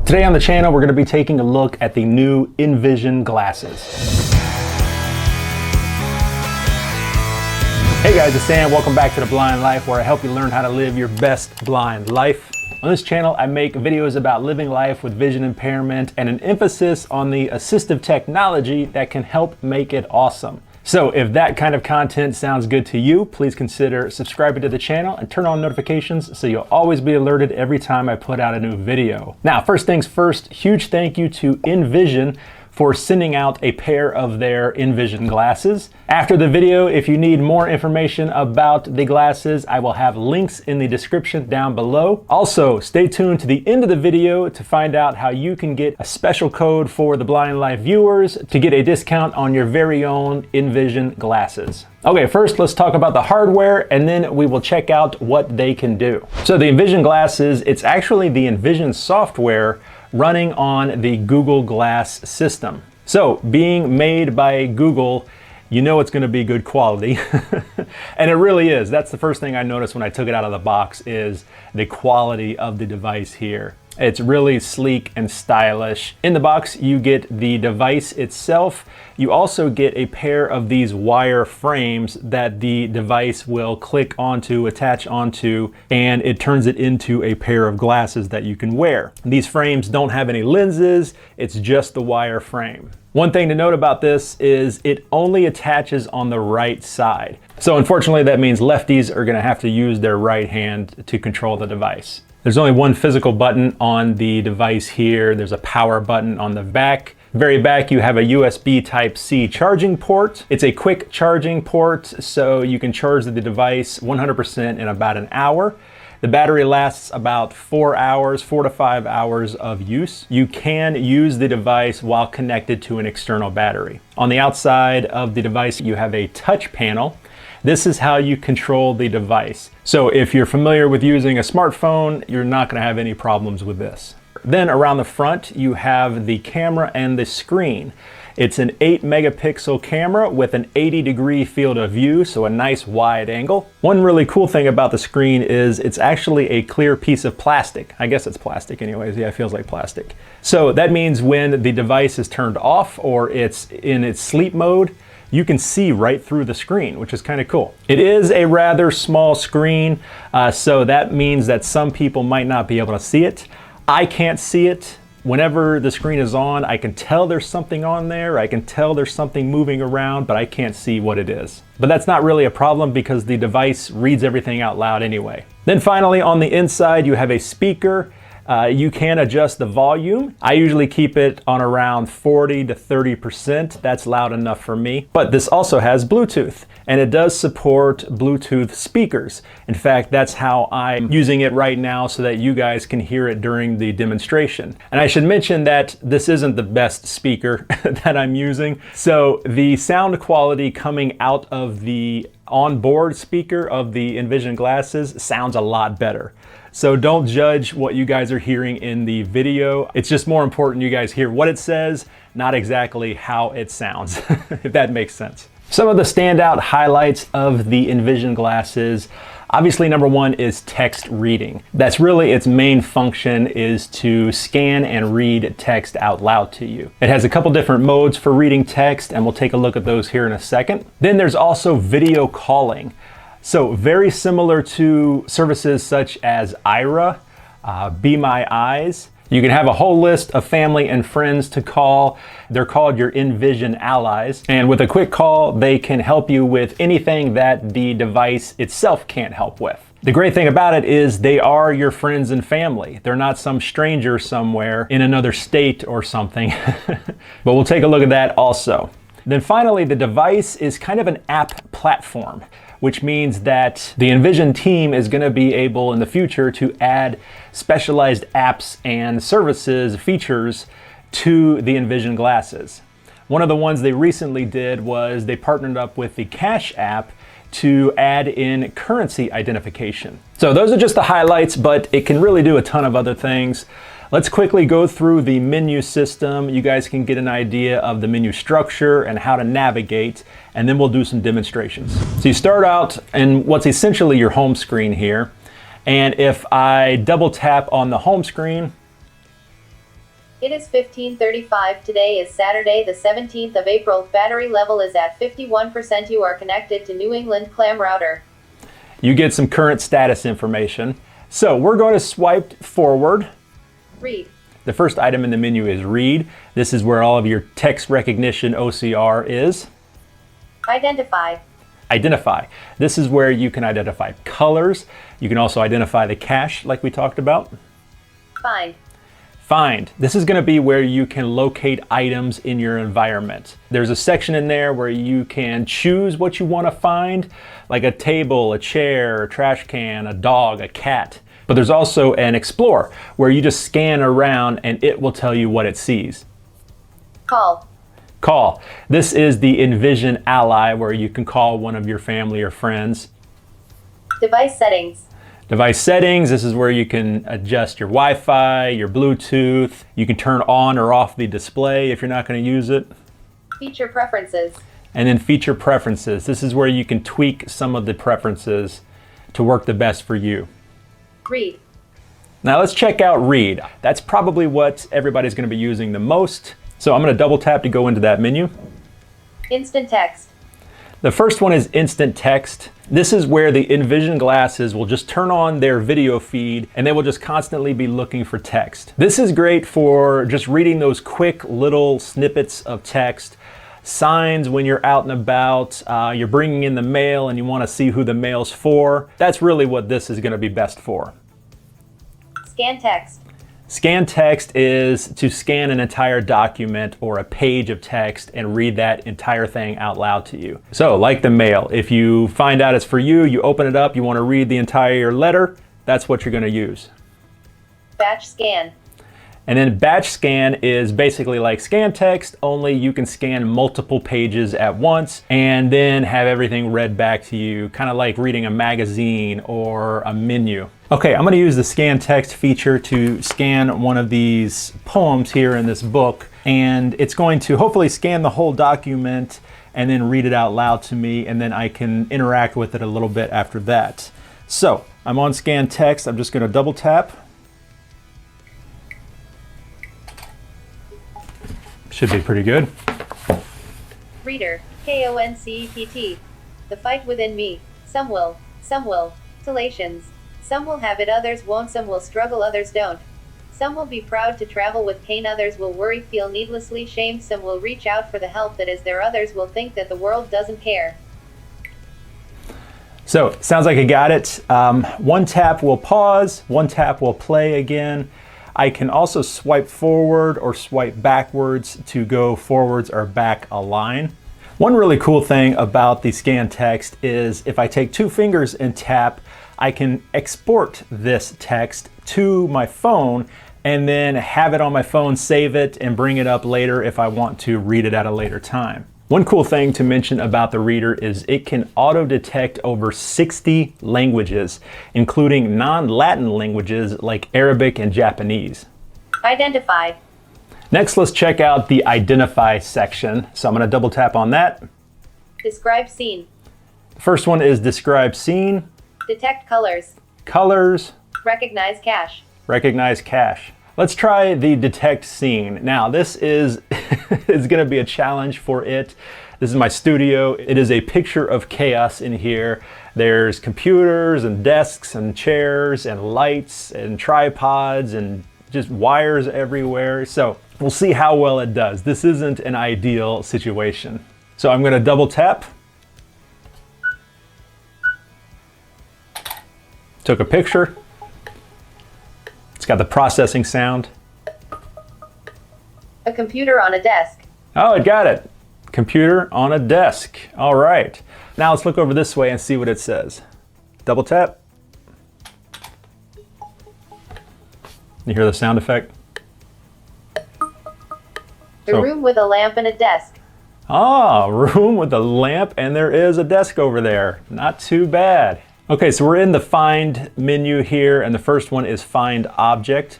Today on the channel, we're going to be taking a look at the new Envision Glasses. Hey guys, it's Sam. Welcome back to The Blind Life, where I help you learn how to live your best blind life. On this channel, I make videos about living life with vision impairment and an emphasis on the assistive technology that can help make it awesome. So if that kind of content sounds good to you, please consider subscribing to the channel and turn on notifications so you'll always be alerted every time I put out a new video. Now, first things first, huge thank you to Envision for sending out a pair of their Envision glasses. After the video, if you need more information about the glasses, I will have links in the description down below. Also, stay tuned to the end of the video to find out how you can get a special code for the Blind Life viewers to get a discount on your very own Envision glasses. Okay, first let's talk about the hardware and then we will check out what they can do. So the Envision glasses, it's actually the Envision software running on the Google Glass system. So being made by Google, you know it's going to be good quality. And it really is. That's the first thing I noticed when I took it out of the box is the quality of the device here. It's really sleek and stylish. In the box, you get the device itself. You also get a pair of these wire frames that the device will click onto, attach onto, and it turns it into a pair of glasses that you can wear. These frames don't have any lenses, it's just the wire frame. One thing to note about this is it only attaches on the right side. So unfortunately, that means lefties are gonna have to use their right hand to control the device. There's only one physical button on the device here. There's a power button on the back. Very back, you have a USB Type-C charging port. It's a quick charging port, so you can charge the device 100% in about an hour. The battery lasts about 4 hours, 4 to 5 hours of use. You can use the device while connected to an external battery. On the outside of the device, you have a touch panel. This is how you control the device. So if you're familiar with using a smartphone, you're not going to have any problems with this. Then around the front, you have the camera and the screen. It's an 8 megapixel camera with an 80-degree field of view, so a nice wide angle. One really cool thing about the screen is it's actually a clear piece of plastic. I guess it's plastic anyways. Yeah, it feels like plastic. So that means when the device is turned off or it's in its sleep mode, you can see right through the screen, which is kind of cool. It is a rather small screen, so that means that some people might not be able to see it. I can't see it. Whenever the screen is on, I can tell there's something on there. I can tell there's something moving around, but I can't see what it is. But that's not really a problem because the device reads everything out loud anyway. Then finally, on the inside, you have a speaker. You can adjust the volume. I usually keep it on around 40 to 30%. That's loud enough for me. But this also has Bluetooth, and it does support Bluetooth speakers. In fact, that's how I'm using it right now so that you guys can hear it during the demonstration. And I should mention that this isn't the best speaker that I'm using. So the sound quality coming out of the onboard speaker of the Envision glasses sounds a lot better. So don't judge what you guys are hearing in the video. It's just more important you guys hear what it says, not exactly how it sounds, if that makes sense. Some of the standout highlights of the Envision glasses, obviously number one is text reading. That's really its main function, is to scan and read text out loud to you. It has a couple different modes for reading text, and we'll take a look at those here in a second. Then there's also video calling. So very similar to services such as Ira, Be My Eyes. You can have a whole list of family and friends to call. They're called your Envision Allies. And with a quick call, they can help you with anything that the device itself can't help with. The great thing about it is they are your friends and family. They're not some stranger somewhere in another state or something. But we'll take a look at that also. Then finally, the device is kind of an app platform, which means that the Envision team is going to be able in the future to add specialized apps and services, features to the Envision glasses. One of the ones they recently did was they partnered up with the Cash app to add in currency identification. So those are just the highlights, but it can really do a ton of other things. Let's quickly go through the menu system. You guys can get an idea of the menu structure and how to navigate, and then we'll do some demonstrations. So you start out in what's essentially your home screen here. And if I double tap on the home screen, It is 15:35. Today is Saturday, the 17th of April. Battery level is at 51%. You are connected to New England Clam Router. You get some current status information. So we're going to swipe forward. Read. The first item in the menu is read. This is where all of your text recognition OCR is. Identify. Identify. This is where you can identify colors. You can also identify the cache like we talked about. Find. Find. This is going to be where you can locate items in your environment. There's a section in there where you can choose what you want to find, like a table, a chair, a trash can, a dog, a cat. But there's also an explore where you just scan around and it will tell you what it sees. Call. Call. This is the Envision Ally where you can call one of your family or friends. Device settings. Device settings, this is where you can adjust your Wi-Fi, your Bluetooth. You can turn on or off the display if you're not going to use it. Feature preferences. And then feature preferences. This is where you can tweak some of the preferences to work the best for you. Read. Now let's check out read. That's probably what everybody's going to be using the most. So I'm going to double tap to go into that menu. Instant text. The first one is instant text. This is where the Envision Glasses will just turn on their video feed and they will just constantly be looking for text. This is great for just reading those quick little snippets of text, signs when you're out and about, you're bringing in the mail and you want to see who the mail's for. That's really what this is going to be best for. Scan text. Scan text is to scan an entire document or a page of text and read that entire thing out loud to you. So like the mail, if you find out it's for you, you open it up, you want to read the entire letter, that's what you're going to use. Batch scan. And then batch scan is basically like scan text, only you can scan multiple pages at once and then have everything read back to you, kind of like reading a magazine or a menu. Okay, I'm going to use the scan text feature to scan one of these poems here in this book, and it's going to hopefully scan the whole document and then read it out loud to me, and then I can interact with it a little bit after that. So I'm on scan text. I'm just going to double tap. Should be pretty good. Reader. KONCEPT. The fight within me. Some will. Talations. Some will have it, others won't. Some will struggle, others don't. Some will be proud to travel with pain, others will worry, feel needlessly shamed. Some will reach out for the help that is there, others will think that the world doesn't care. So, sounds like I got it. One tap will pause, one tap will play again. I can also swipe forward or swipe backwards to go forwards or back a line. One really cool thing about the scan text is if I take two fingers and tap, I can export this text to my phone and then have it on my phone, save it, and bring it up later if I want to read it at a later time. One cool thing to mention about the reader is it can auto-detect over 60 languages, including non-Latin languages like Arabic and Japanese. Identify. Next, let's check out the Identify section. So I'm going to double tap on that. Describe scene. The first one is Describe Scene. Detect colors. Colors. Recognize cache. Recognize cache. Let's try the Detect Scene. Now, this is going to be a challenge for it. This is my studio. It is a picture of chaos in here. There's computers and desks and chairs and lights and tripods and just wires everywhere. So we'll see how well it does. This isn't an ideal situation. So I'm going to double tap. Took a picture. It's got the processing sound. A computer on a desk. Oh, it got it. Computer on a desk. All right. Now let's look over this way and see what it says. Double tap. You hear the sound effect? A room with a lamp and a desk. Ah, room with a lamp and there is a desk over there. Not too bad. Okay, so we're in the Find menu here, and the first one is Find Object.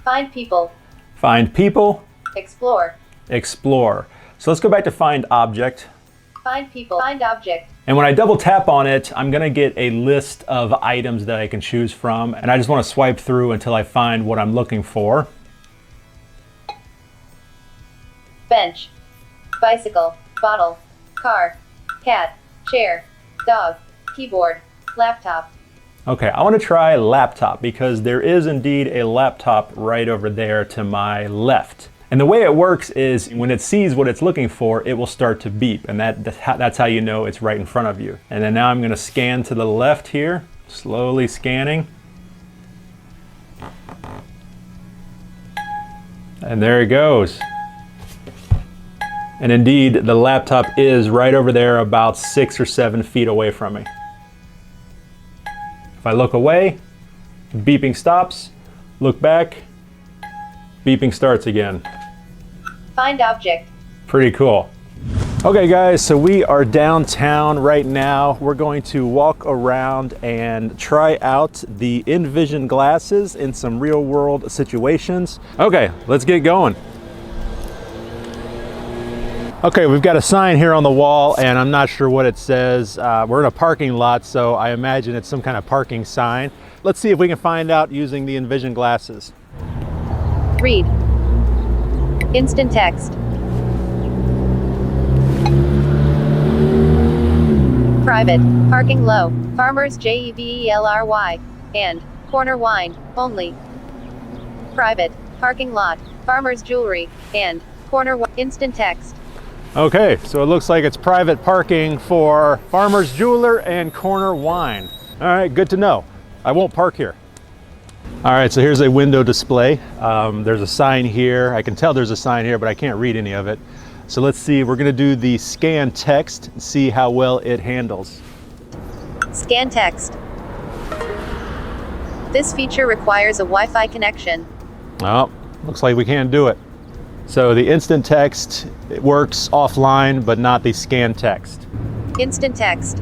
Find people. Find People. Explore. Explore. So let's go back to Find Object. Find people. Find object. And when I double tap on it, I'm going to get a list of items that I can choose from, and I just want to swipe through until I find what I'm looking for. bench, bicycle, bottle, car, cat, chair, dog, keyboard, laptop. Okay, I want to try laptop because there is indeed a laptop right over there to my left. And the way it works is when it sees what it's looking for, it will start to beep, and that's how you know it's right in front of you. And then now I'm going to scan to the left here, slowly scanning. And there it goes. And indeed, the laptop is right over there about 6 or 7 feet away from me. If I look away, beeping stops. Look back, beeping starts again. Find object. Pretty cool. Okay guys, so we are downtown right now. We're going to walk around and try out the Envision glasses in some real world situations. Okay, let's get going. Okay, we've got a sign here on the wall and I'm not sure what it says. We're in a parking lot, so I imagine it's some kind of parking sign. Let's see if we can find out using the Envision glasses. Read. Instant text. Private, parking low, farmers JEVELRY, and corner wine, only. Private, parking lot, farmers jewelry, and corner instant text. Okay, so it looks like it's private parking for Farmer's Jeweler and Corner Wine. All right, good to know. I won't park here. All right, so here's a window display. There's a sign here. I can tell there's a sign here, but I can't read any of it. So let's see, we're gonna do the scan text and see how well it handles. Scan text. This feature requires a Wi-Fi connection. Oh, looks like we can't do it. So the instant text, it works offline, but not the scan text. Instant text.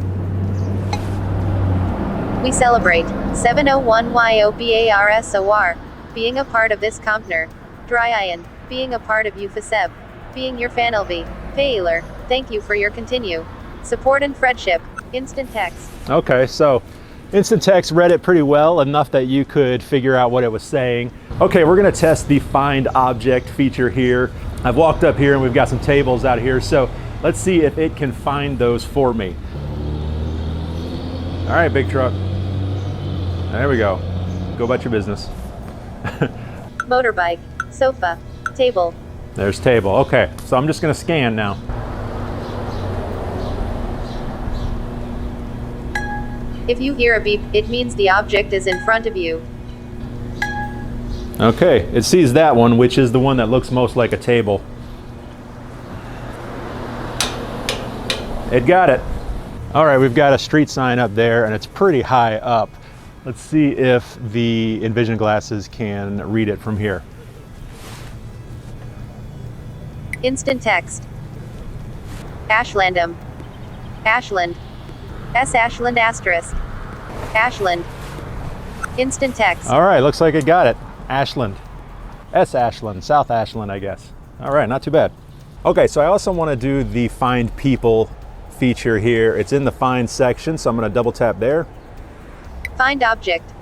We celebrate 701YOBARSOR, being a part of this Compner, Dry Iron, being a part of UFASEB, being your fan LV, Paylor, thank you for your continue support and friendship. Instant text. Okay, so instant text read it pretty well, enough that you could figure out what it was saying. Okay, we're gonna test the find object feature here. I've walked up here and we've got some tables out here, so let's see if it can find those for me. All right, big truck. There we go. Go about your business. Motorbike, sofa, table. There's table. Okay, so I'm just gonna scan now. If you hear a beep, it means the object is in front of you. Okay, it sees that one, which is the one that looks most like a table. It got it. All right, we've got a street sign up there and it's pretty high up. Let's see if the Envision glasses can read it from here. Instant text. Ashlandum. Ashland. S. Ashland asterisk. Ashland. Instant text. All right, looks like it got it. Ashland. S. Ashland, South Ashland, I guess. All right, not too bad. Okay, so I also want to do the find people feature here. It's in the find section, so I'm going to double tap there. Find object.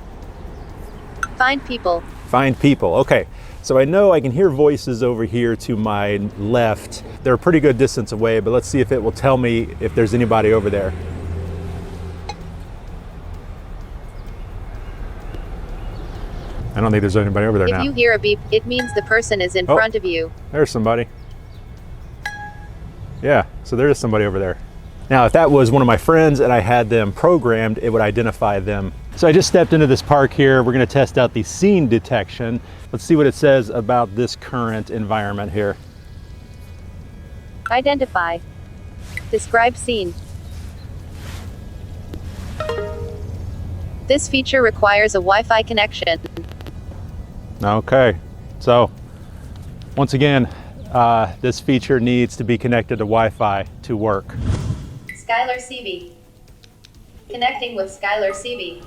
Find people. Find people. Okay, so I know I can hear voices over here to my left. They're a pretty good distance away, but let's see if it will tell me if there's anybody over there. I don't think there's anybody over there now. If you hear a beep, it means the person is in front of you. There's somebody. Yeah, so there is somebody over there. Now, if that was one of my friends and I had them programmed, it would identify them. So I just stepped into this park here. We're gonna test out the scene detection. Let's see what it says about this current environment here. Identify. Describe scene. This feature requires a Wi-Fi connection. Okay, so once again, this feature needs to be connected to Wi-Fi to work. Skylar CV. Connecting with Skylar CV.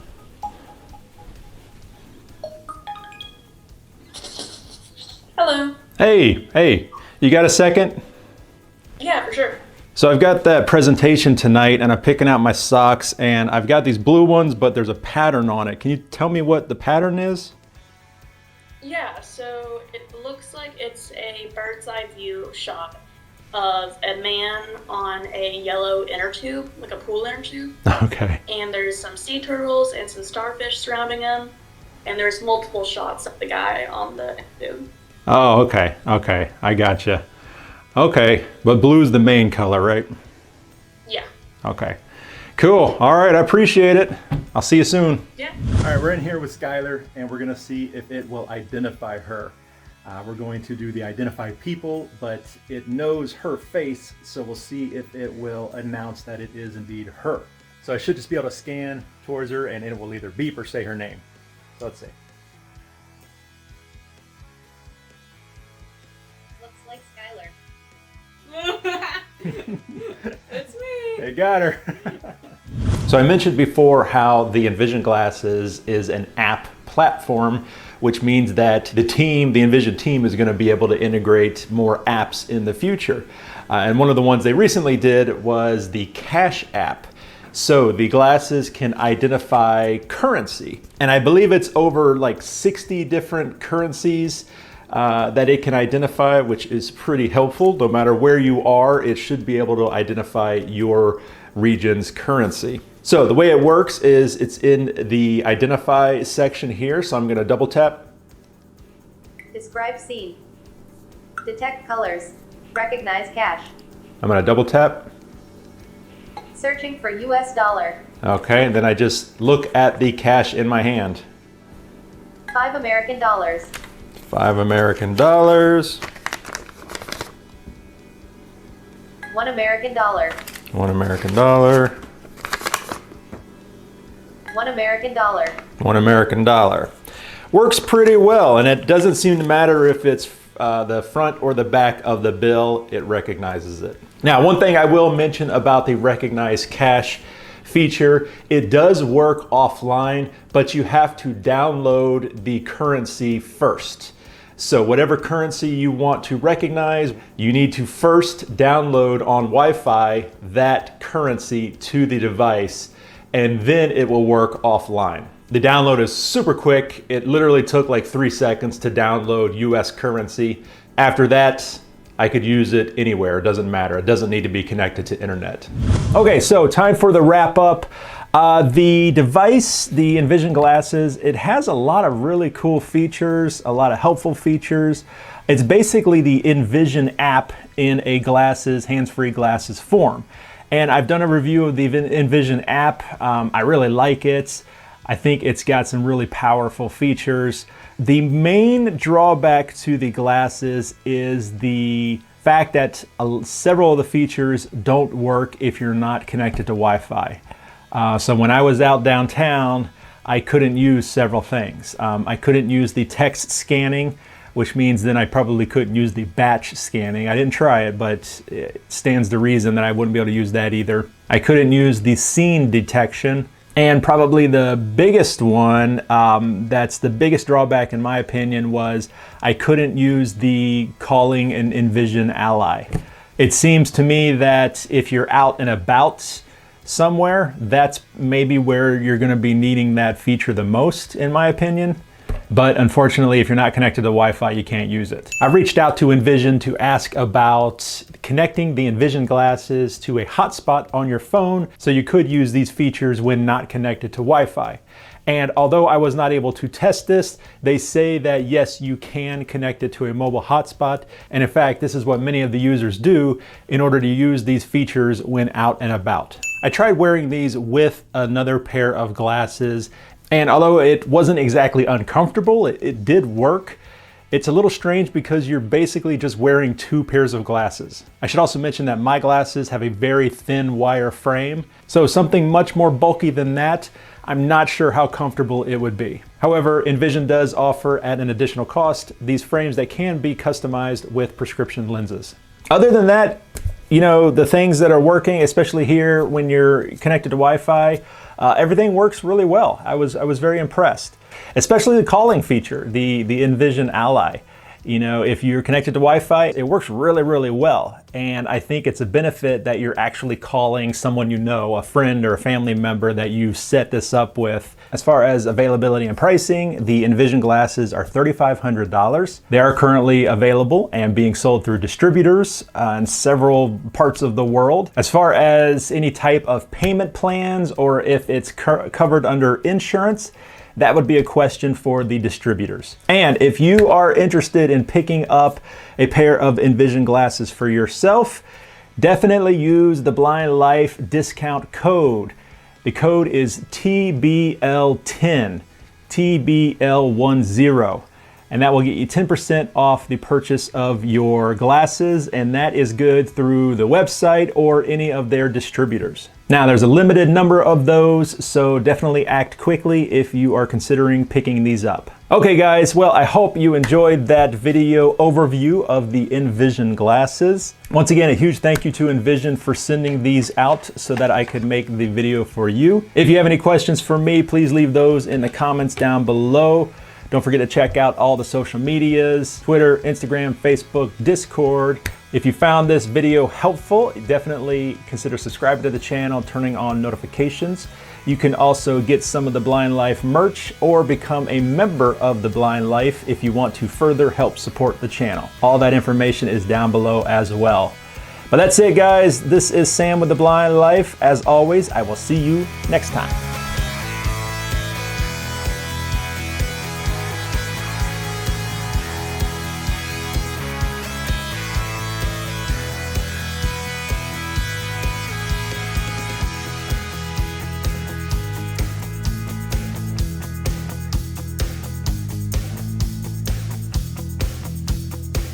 Hello. Hey, you got a second? Yeah, for sure. So I've got that presentation tonight and I'm picking out my socks and I've got these blue ones, but there's a pattern on it. Can you tell me what the pattern is? Yeah, so it looks looks like it's a bird's eye view shot of a man on a yellow inner tube, like a pool inner tube. Okay. And there's some sea turtles and some starfish surrounding him. And there's multiple shots of the guy on the inner tube. Oh, okay. Okay, I gotcha. Okay, but blue's the main color, right? Yeah. Okay. Cool. All right, I appreciate it. I'll see you soon. Yeah. All right, we're in here with Skylar, and we're gonna see if it will identify her. We're going to do the identify people, but it knows her face, so we'll see if it will announce that it is indeed her. So I should just be able to scan towards her, and it will either beep or say her name. So let's see. Looks like Skylar. It's me. They got her. So I mentioned before how the Envision Glasses is an app platform, which means that the Envision team is going to be able to integrate more apps in the future. And one of the ones they recently did was the Cash app. So the glasses can identify currency. And I believe it's over like 60 different currencies that it can identify, which is pretty helpful. No matter where you are, it should be able to identify your region's currency. So the way it works is it's in the identify section here. So I'm going to double tap. Describe scene. Detect colors. Recognize cash. I'm going to double tap. Searching for US dollar. Okay, and then I just look at the cash in my hand. 5 American dollars. 5 American dollars. 1 American dollar. 1 American dollar. 1 American dollar. 1 American dollar. Works pretty well, and it doesn't seem to matter if it's the front or the back of the bill, it recognizes it. Now, one thing I will mention about the Recognize Cash feature, it does work offline, but you have to download the currency first. So whatever currency you want to recognize, you need to first download on Wi-Fi that currency to the device, and then it will work offline. The download is super quick. It literally took like 3 seconds to download US currency. After that, I could use it anywhere. It doesn't matter. It doesn't need to be connected to internet. Okay, so time for the wrap up. The device, the Envision Glasses, it has a lot of really cool features, a lot of helpful features. It's basically the Envision app in a glasses, hands-free glasses form. And I've done a review of the Envision app. I really like it. I think it's got some really powerful features. The main drawback to the glasses is the fact that several of the features don't work if you're not connected to Wi-Fi. So when I was out downtown, I couldn't use several things. I couldn't use the text scanning, which means then I probably couldn't use the batch scanning. I didn't try it, but it stands to reason that I wouldn't be able to use that either. I couldn't use the scene detection. And probably the biggest one, that's the biggest drawback in my opinion, was I couldn't use the calling an Envision Ally. It seems to me that if you're out and about somewhere, that's maybe where you're going to be needing that feature the most, in my opinion. But unfortunately, if you're not connected to Wi-Fi, you can't use it. I've reached out to Envision to ask about connecting the Envision Glasses to a hotspot on your phone, so you could use these features when not connected to Wi-Fi. And although I was not able to test this, they say that yes, you can connect it to a mobile hotspot. And in fact, this is what many of the users do in order to use these features when out and about. I tried wearing these with another pair of glasses, and although it wasn't exactly uncomfortable, it did work. It's a little strange because you're basically just wearing 2 pairs of glasses. I should also mention that my glasses have a very thin wire frame, so something much more bulky than that, I'm not sure how comfortable it would be. However, Envision does offer at an additional cost these frames that can be customized with prescription lenses. Other than that, you know, the things that are working, especially here when you're connected to Wi-Fi, everything works really well. I was very impressed, especially the calling feature, the Envision Ally. You know, if you're connected to Wi-Fi, it works really, really well. And I think it's a benefit that you're actually calling someone you know, a friend or a family member that you set this up with. As far as availability and pricing, the Envision glasses are $3,500. They are currently available and being sold through distributors in several parts of the world. As far as any type of payment plans or if it's covered under insurance, that would be a question for the distributors. And if you are interested in picking up a pair of Envision glasses for yourself, definitely use the Blind Life discount code. The code is TBL10, TBL10. And that will get you 10% off the purchase of your glasses, and that is good through the website or any of their distributors. Now, there's a limited number of those, so definitely act quickly if you are considering picking these up. Okay guys, well, I hope you enjoyed that video overview of the Envision glasses. Once again, a huge thank you to Envision for sending these out so that I could make the video for you. If you have any questions for me, please leave those in the comments down below. Don't forget to check out all the social medias, Twitter, Instagram, Facebook, Discord. If you found this video helpful, definitely consider subscribing to the channel, turning on notifications. You can also get some of the Blind Life merch or become a member of the Blind Life if you want to further help support the channel. All that information is down below as well. But that's it, guys. This is Sam with the Blind Life. As always, I will see you next time.